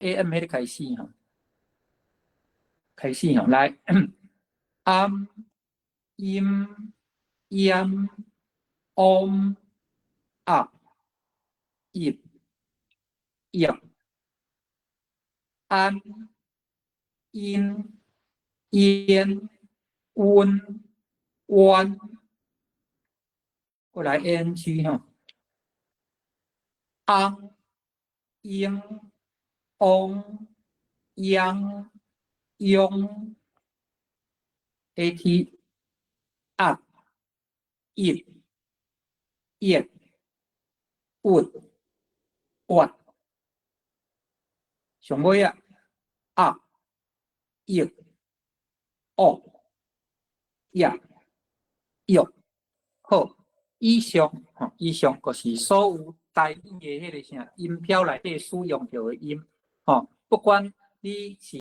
AM 迄个开始吼，来，am、im、yam、om、up、ip、yep、安、因、烟、温、弯，过来 ng 吼，昂、英、翁、央、用 at、up、ip、yet、would、what，上尾啊 up、yet、up、yeah、用。好，以上就是所有台语的迄个啥音标内底使用到的音，不管你是